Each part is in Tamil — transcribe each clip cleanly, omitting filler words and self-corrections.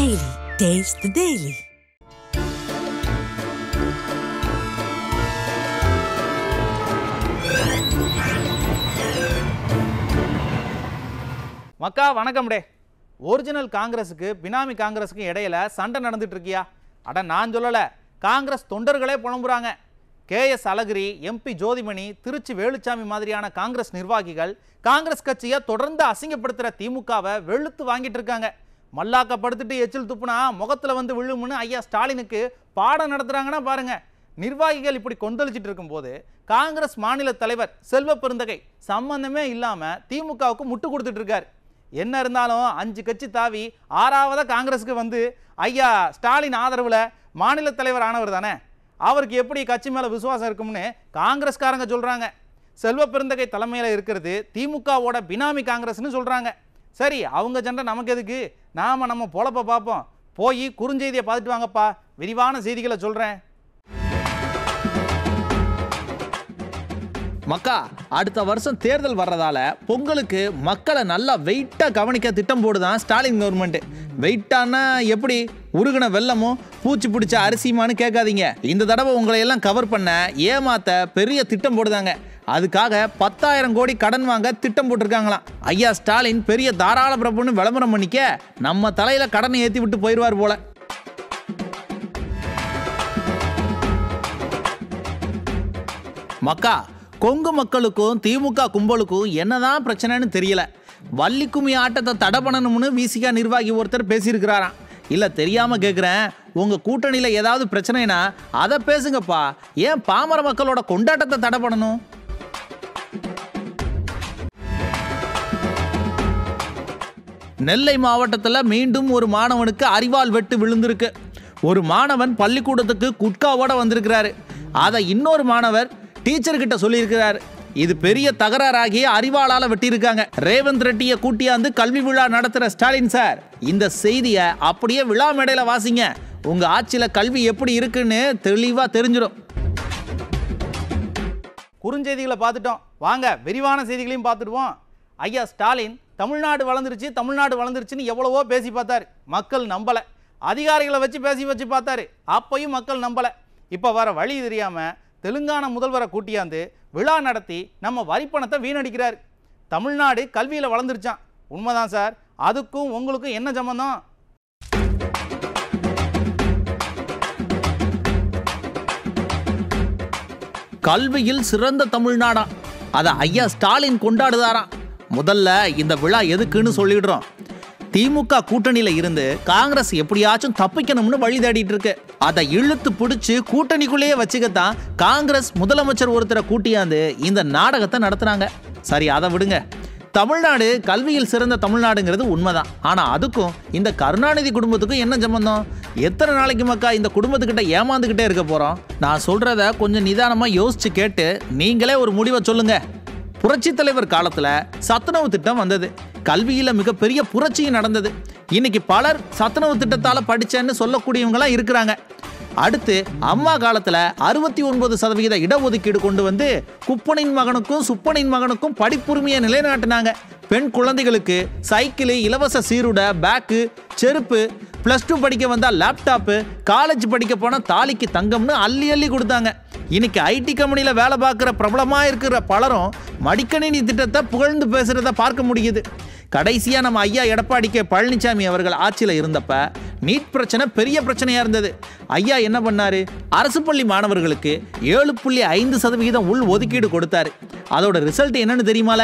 Daily. Taste the Daily. மக்கா வணக்கம் டே. ஒரிஜினல் காங்கிரஸுக்கு பினாமி காங்கிரஸுக்கு இடையில சண்டை நடந்துட்டு இருக்கியா? அட நான் சொல்லல, காங்கிரஸ் தொண்டர்களே புலம்புறாங்க. கேஎஸ் அழகிரி, எம்பி ஜோதிமணி, திருச்சி வேலுச்சாமி மாதிரியான காங்கிரஸ் நிர்வாகிகள் காங்கிரஸ் கட்சியை தொடர்ந்து அசிங்கப்படுத்துற திமுகவை வெளுத்து வாங்கிட்டு இருக்காங்க. மல்லாக்கப்படுத்திட்டு எச்சில் துப்புனா முகத்துல வந்து விழுமுன்னு ஐயா ஸ்டாலினுக்கு பாடம் நடத்துறாங்கன்னா பாருங்க. நிர்வாகிகள் இப்படி கொந்தளிச்சிட்டு இருக்கும்போது காங்கிரஸ் மாநில தலைவர் செல்வ பெருந்தகை சம்பந்தமே இல்லாம திமுகவுக்கு முட்டு கொடுத்துட்டு இருக்காரு. என்ன இருந்தாலும் 5 கட்சி தாவி 6ஆவதா காங்கிரஸுக்கு வந்து ஐயா ஸ்டாலின் ஆதரவுல மாநில தலைவர் ஆனவர் தானே. அவருக்கு எப்படி கட்சி மேல விசுவாசம் இருக்கும்னு காங்கிரஸ்காரங்க சொல்றாங்க. செல்வ பெருந்தகை தலைமையில் இருக்கிறது திமுகவோட பினாமி காங்கிரஸ்னு சொல்றாங்க. சரி, அவங்க சண்டை நமக்கு எதுக்கு? நம்ம பொழப்ப பார்ப்போம். போய் குறுஞ்செய்தியை பார்த்துட்டு வாங்கப்பா, விரிவான செய்திகளை சொல்றேன். மக்கா, அடுத்த வருஷம் தேர்தல் வர்றதால பொங்கலுக்கு மக்களை நல்லா வெயிட்டா கவனிக்க திட்டம் போடுதான் ஸ்டாலின் கவர்மெண்ட். வெயிட்டானா எப்படி? உருகின வெள்ளமும் பூச்சி பிடிச்ச அரிசியுமானு கேட்காதீங்க. இந்த தடவை உங்களை எல்லாம் கவர் பண்ண ஏமாத்த பெரிய திட்டம் போடுதாங்க. அதுக்காக 10,000 கோடி கடன் வாங்க திட்டம் போட்டிருக்காங்களாம். ஐயா ஸ்டாலின் பெரிய தாராள பிரபுன்னு விளம்பரம் பண்ணிக்க நம்ம தலையில கடனை ஏற்றி விட்டு போயிடுவார் போல. மக்கா, கொங்கு மக்களுக்கும் திமுக கும்பலுக்கும் என்னதான் பிரச்சனைன்னு தெரியல. வள்ளிக்கும்மி ஆட்டத்தை தடை பண்ணணும்னு விசிகா நிர்வாகி ஒருத்தர் பேசியிருக்கிறாராம். இல்லை, தெரியாமல் கேட்குறேன், உங்கள் கூட்டணியில் ஏதாவது பிரச்சனைனா அதை பேசுங்கப்பா. ஏன் பாமர மக்களோட கொண்டாட்டத்தை தடை பண்ணணும்? நெல்லை மாவட்டத்தில் மீண்டும் ஒரு மாணவனுக்கு அரிவாள் வெட்டு விழுந்திருக்கு. ஒரு மாணவன் பள்ளிக்கூடத்துக்கு குட்காவோட வந்திருக்கிறாரு. அதை இன்னொரு மாணவர் டீச்சர்கிட்ட சொல்லியிருக்கிறாரு. இது பெரிய தகராறாகி அரிவாளால வெட்டியிருக்காங்க. ரேவந்த் ரெட்டியை கூட்டியாந்து கல்வி விழா நடத்துகிற ஸ்டாலின் சார், இந்த செய்தியை அப்படியே விழா மேடையில வாசிங்க. உங்க ஆட்சியில் கல்வி எப்படி இருக்குன்னு தெளிவாக தெரிஞ்சிடும். குறுஞ்செய்திகளை பார்த்துட்டோம், வாங்க விரிவான செய்திகளையும் பார்த்துடுவோம். ஐயா ஸ்டாலின் தமிழ்நாடு வளர்ந்துருச்சுன்னு எவ்வளவோ பேசி பார்த்தாரு. மக்கள் நம்பலை. அதிகாரிகளை வச்சு பேசி பார்த்தாரு. அப்பையும் மக்கள் நம்பலை. இப்போ வர வழி தெரியாமல் தெலுங்கானா முதல்வரை கூட்டியாந்து விழா நடத்தி நம்ம வரிப்பணத்தை வீணடிக்கிறார். தமிழ்நாடு கல்வியில் வளர்ந்துருச்சான். உண்மைதான் சார். அதுக்கும் உங்களுக்கும் என்ன சம்பந்தம்? கல்வியில் சிறந்த தமிழ்நாடா, அதை ஐயா ஸ்டாலின் கொண்டாடுதாராம். முதல்ல இந்த விழா எதுக்குன்னு சொல்லிடுறோம். திமுக கூட்டணியில இருந்து காங்கிரஸ் எப்படியாச்சும் தப்பிக்கணும்னு வழி தேடிட்டு இருக்கு. அதை இழுத்து பிடிச்சு கூட்டணிக்குள்ளேயே வச்சுக்கத்தான் காங்கிரஸ் முதலமைச்சர் ஒருத்தரை கூட்டியாந்து இந்த நாடகத்தை நடத்துனாங்க. சரி, அதை விடுங்க. தமிழ்நாடு கல்வியில் சிறந்த தமிழ்நாடுங்கிறது உண்மைதான். ஆனால் அதுக்கும் இந்த கருணாநிதி குடும்பத்துக்கும் என்ன சம்பந்தம்? எத்தனை நாளைக்கு மக்கா இந்த குடும்பத்துக்கிட்ட ஏமாந்துக்கிட்டே இருக்க போகிறோம்? நான் சொல்கிறத கொஞ்சம் நிதானமாக யோசிச்சு கேட்டு நீங்களே ஒரு முடிவை சொல்லுங்க. புரட்சி தலைவர் காலத்தில் சத்துணவு திட்டம் வந்தது. கல்வியில் மிகப்பெரிய புரட்சியும் நடந்தது. இன்னைக்கு பலர் சத்துணவு திட்டத்தால் படித்தேன்னு சொல்லக்கூடியவங்களாம் இருக்கிறாங்க. அடுத்து அம்மா காலத்தில் 69% இடஒதுக்கீடு கொண்டு வந்து குப்பனின் மகனுக்கும் சுப்பனின் மகனுக்கும் படிப்புரிமையை நிலைநாட்டினாங்க. பெண் குழந்தைகளுக்கு சைக்கிள், இலவச சீருடை, பேக்கு, செருப்பு, +2 படிக்க வந்தால் லேப்டாப்பு, காலேஜ் படிக்க போனால் தாலிக்கு தங்கம்னு அள்ளி அள்ளி கொடுத்தாங்க. இன்னைக்கு ஐடி கம்பெனியில் வேலை பார்க்குற பிரபலமாக இருக்கிற பலரும் மடிக்கணினி திட்டத்தை புகழ்ந்து பேசுகிறத பார்க்க முடியுது. கடைசியாக நம்ம ஐயா எடப்பாடி கே பழனிசாமி அவர்கள் ஆட்சியில் இருந்தப்ப நீட் பிரச்சனை பெரிய பிரச்சனையாக இருந்தது. ஐயா என்ன பண்ணாரு? அரசு பள்ளி மாணவர்களுக்கு 7.5% உள் ஒதுக்கீடு கொடுத்தாரு. அதோட ரிசல்ட் என்னன்னு தெரியுமால?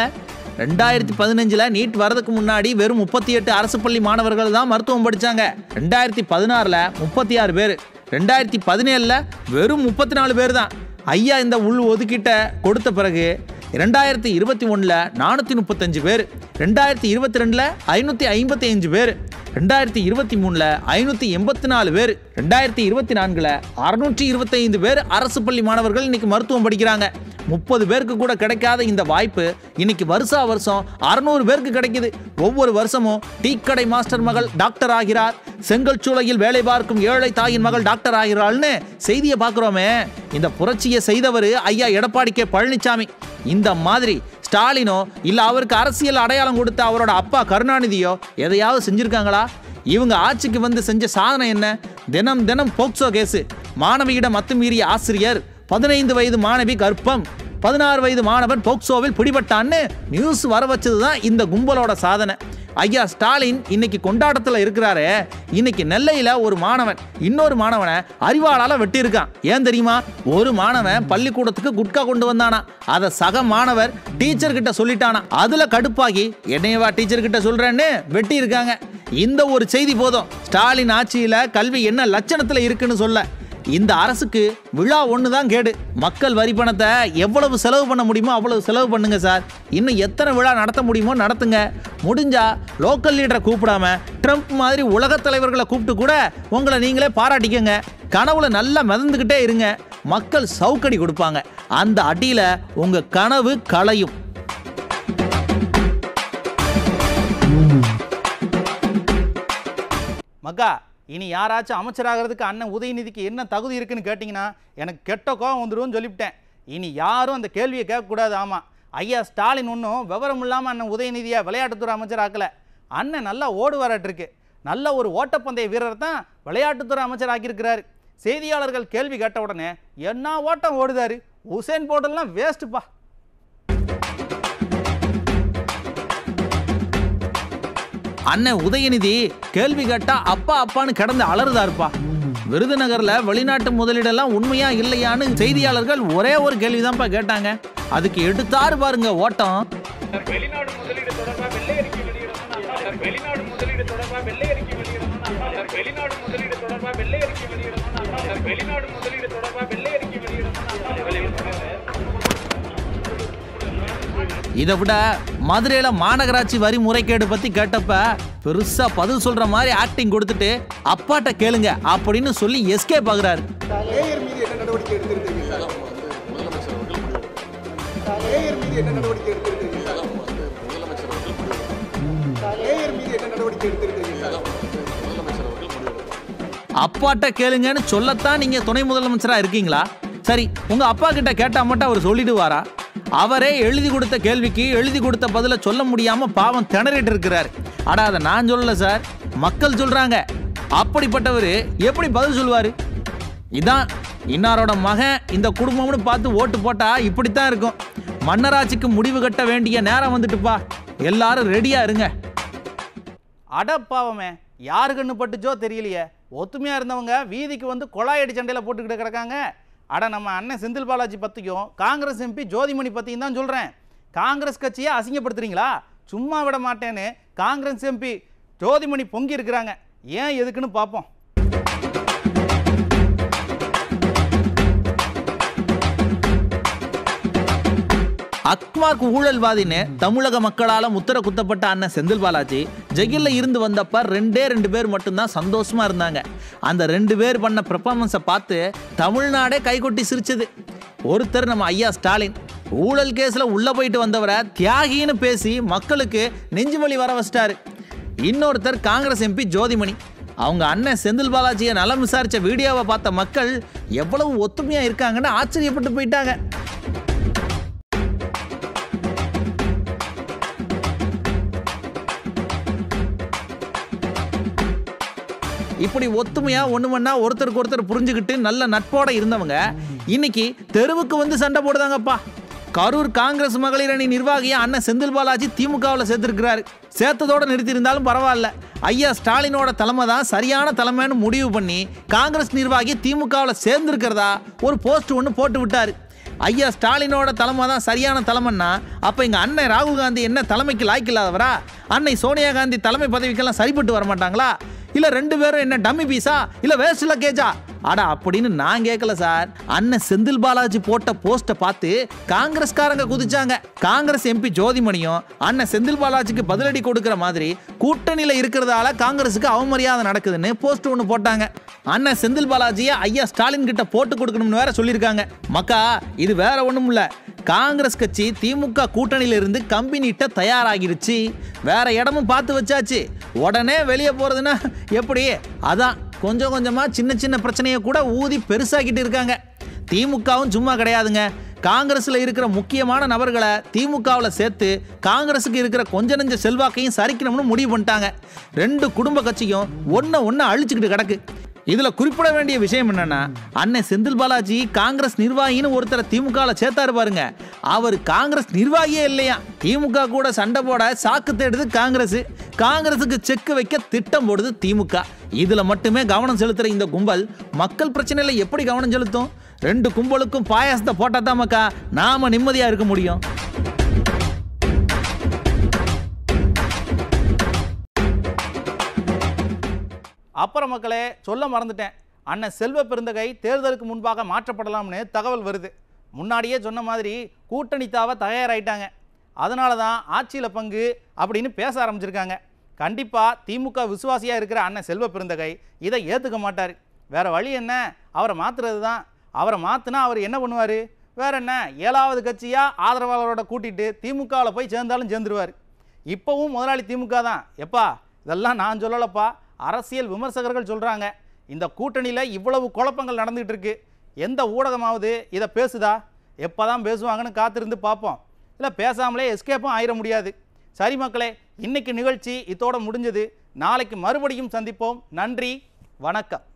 2015 நீட் வரதுக்கு முன்னாடி வெறும் 38 அரசு பள்ளி மாணவர்கள் தான் மருத்துவம் படித்தாங்க. 2016 36 பேர், 2017 வெறும் 34 பேர் தான். ஐயா இந்த உள் ஒதுக்கீட்டை கொடுத்த பிறகு 2021 435 பேர், 2022 555 பேர், 2023 584 பேர், 2024 625 பேர் அரசு பள்ளி மாணவர்கள் இன்னைக்கு மருத்துவம் படிக்கிறாங்க. 30 பேருக்கு கூட கிடைக்காத இந்த வாய்ப்பு இன்னைக்கு வருஷா வருஷம் 600 பேருக்கு கிடைக்குது. ஒவ்வொரு வருஷமும் டீக்கடை மாஸ்டர் மகள் டாக்டர் ஆகிறார், செங்கல் சூளையில் வேலை பார்க்கும் ஏழை தாயின் மகள் டாக்டர் ஆகிறாள்னு செய்தியை பார்க்குறோமே. இந்த புரட்சியை செய்தவர் ஐயா எடப்பாடி கே பழனிசாமி. இந்த மாதிரி ஸ்டாலினோ இல்ல அவருக்கு அரசியல் அடையாளம் கொடுத்த அவரோட அப்பா கருணாநிதியோ எதையாவது செஞ்சிருக்காங்களா? இவங்க ஆட்சிக்கு வந்து செஞ்ச சாதனை என்ன? தினம் தினம் போக்சோ கேஸ், மாணவியிடம் அத்துமீறிய ஆசிரியர், 15 வயது மாணவி கர்ப்பம், 16 வயது மாணவன் போக்சோவில் பிடிபட்டான்னு நியூஸ் வர வச்சதுதான் இந்த கும்பலோட சாதனை. ஐயா ஸ்டாலின் இன்னைக்கு கொண்டாட்டத்தில் இருக்கிறாரு. இன்னைக்கு நெல்லையில ஒரு மாணவன் இன்னொரு மாணவனை அறிவாளால வெட்டியிருக்கான். ஏன் தெரியுமா? ஒரு மாணவன் பள்ளிக்கூடத்துக்கு குட்கா கொண்டு வந்தானா, அதை சக மாணவர் டீச்சர் கிட்ட சொல்லிட்டானா. அதுல கடுப்பாகி என்னையவா டீச்சர் கிட்ட சொல்றேன்னு வெட்டி இருக்காங்க. இந்த ஒரு செய்தி போதும் ஸ்டாலின் ஆட்சியில கல்வி என்ன லட்சணத்துல இருக்குன்னு சொல்ல. இந்த அரசுக்கு விழா ஒண்ணுதான் கேடு. மக்கள் வரி பணத்தை எவ்வளவு செலவு பண்ண முடியுமோ அவ்வளவு செலவு பண்ணுங்க சார். இன்னும் எத்தனை விழா நடத்த முடியுமோ நடத்துங்க. முடிஞ்சா லோக்கல் லீடரை கூப்பிடாம ட்ரம்ப் மாதிரி உலக தலைவர்களை கூப்பிட்டு கூட உங்களை நீங்களே பாராட்டிக்கங்க. கனவுல நல்லா மிதந்துக்கிட்டே இருங்க. மக்கள் சவுக்கடி கொடுப்பாங்க. அந்த அடியில உங்க கனவு களையும். மக்கா, இனி யாராச்சும் அமைச்சராகிறதுக்கு அண்ணன் உதயநிதிக்கு என்ன தகுதி இருக்குன்னு கேட்டிங்கன்னா எனக்கு கெட்ட கோபம் வந்துடும் சொல்லிவிட்டேன். இனி யாரும் அந்த கேள்வியை கேட்கக்கூடாது. ஆமாம், ஐயா ஸ்டாலின் ஒன்றும் விவரம் இல்லாமல் அண்ணன் உதயநிதியை விளையாட்டுத்துறை அமைச்சராக்கலை. அண்ணன் நல்லா ஓடுவாராட்டிருக்கு. நல்ல ஒரு ஓட்டப்பந்தய வீரர் தான் விளையாட்டுத்துறை அமைச்சர் ஆக்கியிருக்கிறாரு. செய்தியாளர்கள் கேள்வி கேட்ட உடனே என்ன ஓட்டம் ஓடுதாரு, உசேன் போல்ட்லாம் வேஸ்ட்டுப்பா. அண்ணன் உதயநிதி கேள்வி கேட்டா அப்பா அப்பான்னு கிடந்து அலறுதாருப்பா. விருதுநகர்ல வெளிநாட்டு முதலீடெல்லாம் உண்மையா இல்லையான்னு செய்தியாளர்கள் ஒரே ஒரு கேள்விதான்ப்பா கேட்டாங்க. அதுக்கு எடுத்தாரு பாருங்க ஓட்டம். வெளிநாடு முதலீடு தொடர்பாக வெள்ளை அறிக்கை வெளியிடணும். வெளிநாடு முதலீடு தொடர்பாக வெள்ளை அறிக்கை வெளியிடணும். வெளிநாடு முதலீடு தொடர்பாக வெள்ளை அறிக்கை வெளியிடணும். வெளிநாடு முதலீடு தொடர்பாக வெள்ளை அறிக்கை வெளியிடணும். இதை விட மதுரையில மாநகராட்சி வரி முறைகேடு பத்தி கேட்டப்ப பெருசா பதில் சொல்ற மாதிரி ஆக்டிங் கொடுத்துட்டு அப்பாட்ட கேளுங்க அப்படின்னு சொல்லி எஸ்கேப் ஆகுறாரு. மேயர் மீது என்ன நடவடிக்கை எடுத்திருக்கீங்க சார்? முதலமைச்சர் அவர்கள் மேயர் மீது என்ன நடவடிக்கை எடுத்திருக்கீங்க சார்? முதலமைச்சர் அவர்கள் மேயர் மீது என்ன நடவடிக்கை எடுத்திருக்கீங்க சார்? முதலமைச்சர் அவர்கள் அப்பாட்ட கேளுங்கன்னு சொல்லத்தான் நீங்க துணை முதலமைச்சரா இருக்கீங்களா? சரி, உங்க அப்பா கிட்ட கேட்டா மட்டும் அவர் சொல்லிடுவாரா? அவரே எழுதி கொடுத்த கேள்விக்கு எழுதி கொடுத்த பதில சொல்ல முடியாம பாவம் திணறிட்டு இருக்கிறார். ஆனா அதை நான் சொல்லல சார், மக்கள் சொல்றாங்க. அப்படிப்பட்டவர் எப்படி பதில் சொல்லுவாரு? இதான் இன்னாரோட மகன் இந்த குடும்பம்னு பார்த்து ஓட்டு போட்டா இப்படித்தான் இருக்கும். மன்னராட்சிக்கு முடிவு கட்ட வேண்டிய நேரம் வந்துட்டுப்பா. எல்லாரும் ரெடியா இருங்க. அடப்பாவமே, யாரு கண்ணு பட்டுச்சோ தெரியலையே, ஒத்துமையா இருந்தவங்க வீதிக்கு வந்து கொலாயடி சண்டையில் போட்டுக்கிட்டு கிடக்காங்க. அட நம்ம அண்ணன் செந்தில் பாலாஜி பற்றியும் காங்கிரஸ் எம்பி ஜோதிமணி பற்றியும் தான் சொல்கிறேன். காங்கிரஸ் கட்சியை அசிங்கப்படுத்துறீங்களா? சும்மா விட மாட்டேன்னு காங்கிரஸ் எம்பி ஜோதிமணி பொங்கி இருக்கிறாங்க. ஏன் எதுக்குன்னு பார்ப்போம். அக்மார்க் ஊழல்வாதின்னு தமிழக மக்களால முத்திர குத்தப்பட்ட அண்ணன் செந்தில் பாலாஜி ஜெயில இருந்து வந்தப்ப ரெண்டு பேர் மட்டும்தான் சந்தோஷமா இருந்தாங்க. அந்த 2 பேர் பண்ண பெர்ஃபார்மன்ஸை பார்த்து தமிழ்நாடே கைகொட்டி சிரிச்சது. ஒருத்தர் நம்ம ஐயா ஸ்டாலின் ஊழல் கேஸ்ல உள்ள போயிட்டு வந்தவரை தியாகின்னு பேசி மக்களுக்கு நெஞ்சு வலி வர வச்சிட்டாரு. இன்னொருத்தர் காங்கிரஸ் எம்பி ஜோதிமணி. அவங்க அண்ணன் செந்தில் பாலாஜியை நலம் விசாரிச்ச வீடியோவை பார்த்த மக்கள் எவ்வளவு ஒத்துமையா இருக்காங்கன்னு ஆச்சரியப்பட்டு போயிட்டாங்க. இப்படி ஒத்துமையா ஒண்ணுமன்னா ஒருத்தருக்கு ஒருத்தர் புரிஞ்சுக்கிட்டு நல்ல நட்போட இருந்தவங்க இன்னைக்கு தெருவுக்கு வந்து சண்டை போடுதாங்கப்பா. கரூர் காங்கிரஸ் மகளிர் அணி நிர்வாகியா அண்ணன் செந்தில் பாலாஜி திமுகவில் சேர்த்திருக்கிறாரு. சேர்த்ததோட நிறுத்தி இருந்தாலும் பரவாயில்ல, ஐயா ஸ்டாலினோட தலைமை தான் சரியான தலைமைன்னு முடிவு பண்ணி காங்கிரஸ் நிர்வாகி திமுகவில் சேர்ந்திருக்கிறதா ஒரு போஸ்ட் ஒன்று போட்டு விட்டாரு. ஐயா ஸ்டாலினோட தலைமை தான் சரியான தலைமைன்னா அப்போ எங்கள் அண்ணன் ராகுல் காந்தி என்ன தலைமைக்கு லாய்க்கு இல்லாதவரா? அன்னை சோனியா காந்தி தலைமை பதவிக்கெல்லாம் சரிப்பட்டு வர மாட்டாங்களா? இல்லை 2 பேரும் என்ன டம்மி பீஸா? இல்லை வேஸ்ட் லக்கேஜா? அடா அப்படின்னு நான் கேட்கல சார். அண்ணன் செந்தில் பாலாஜி போட்ட போஸ்ட்டை பார்த்து காங்கிரஸ்காரங்க குதிச்சாங்க. காங்கிரஸ் எம்பி ஜோதிமணியும் அண்ணன் செந்தில் பாலாஜிக்கு பதிலடி கொடுக்கிற மாதிரி கூட்டணியில் இருக்கிறதால காங்கிரஸுக்கு அவமரியாதை நடக்குதுன்னு போஸ்ட் ஒன்று போட்டாங்க. அண்ணன் செந்தில் பாலாஜியை ஐயா ஸ்டாலின் கிட்ட போட்டு கொடுக்கணும்னு வேற சொல்லியிருக்காங்க. மக்கா, இது வேற ஒன்றும் இல்லை, காங்கிரஸ் கட்சி திமுக கூட்டணியில இருந்து கம்பி நீட்ட தயாராகிடுச்சு. வேற இடமும் பார்த்து வச்சாச்சு. உடனே வெளியே போறதுன்னா எப்படி? அதான் கொஞ்சம் கொஞ்சமா சின்ன சின்ன பிரச்சனையை கூட ஊதி பெருசாக்கிட்டு இருக்காங்க. திமுகவும் சும்மா கிடையாதுங்க. காங்கிரஸ்ல இருக்கிற முக்கியமான நபர்களை திமுகவில் சேர்த்து காங்கிரஸுக்கு இருக்கிற கொஞ்ச நெஞ்ச செல்வாக்கையும் சரிக்கணும்னு முடிவு பண்ணிட்டாங்க. 2 குடும்ப கட்சியும் ஒன்ன அழிச்சுக்கிட்டு கிடக்கு. இதுல குறிப்பிட வேண்டிய விஷயம் என்னன்னா, அண்ணன் செந்தில் பாலாஜி காங்கிரஸ் நிர்வாகின்னு ஒருத்தரை திமுகவில் சேர்த்தாரு பாருங்க, அவர் காங்கிரஸ் நிர்வாகியே இல்லையா. திமுக கூட சண்டை போட சாக்கு தேடுது காங்கிரஸுக்கு செக் வைக்க திட்டம் போடுது திமுக. இதுல மட்டுமே கவனம் செலுத்துற இந்த கும்பல் மக்கள் பிரச்சனையில எப்படி கவனம் செலுத்தும்? 2 கும்பலுக்கும் பாயாசத்தை போட்டாதான் மக்கா நாம நிம்மதியா இருக்க முடியும். அப்புறம் மக்களே, சொல்ல மறந்துட்டேன், அண்ணன் செல்வ பெருந்தகை தேர்தலுக்கு முன்பாக மாற்றப்படலாம்னு தகவல் வருது. முன்னாடியே சொன்ன மாதிரி கூட்டணி தாவ தயாராயிட்டாங்க. அதனால தான் ஆட்சியில் பங்கு அப்படின்னு பேச ஆரம்பிச்சிருக்காங்க. கண்டிப்பாக திமுக விசுவாசியாக இருக்கிற அண்ணன் செல்வ பெருந்தகை இதை ஏற்றுக்க மாட்டார். வேறு வழி என்ன, அவரை மாற்றுறது தான். அவரை மாற்றினா அவர் என்ன பண்ணுவார்? வேற என்ன, 7வது கட்சியாக ஆதரவாளரோட கூட்டிகிட்டு திமுகவில் போய் சேர்ந்தாலும் சேர்ந்துருவார். இப்போவும் முதலாளி திமுக தான். எப்பா, இதெல்லாம் நான் சொல்லலப்பா, அரசியல் விமர்சகர்கள் சொல்கிறாங்க. இந்த கூட்டணியில் இவ்வளவு குழப்பங்கள் நடந்துகிட்டு இருக்கு. எந்த ஊடகமாவது இதை பேசுதா? எப்போ தான் பேசுவாங்கன்னு காத்திருந்து பார்ப்போம். இல்லை பேசாமலே எஸ்கேப்பும் ஆயிட முடியாது. சரி மக்களே, இன்னைக்கு நிகழ்ச்சி இதோட முடிஞ்சது. நாளைக்கு மறுபடியும் சந்திப்போம். நன்றி, வணக்கம்.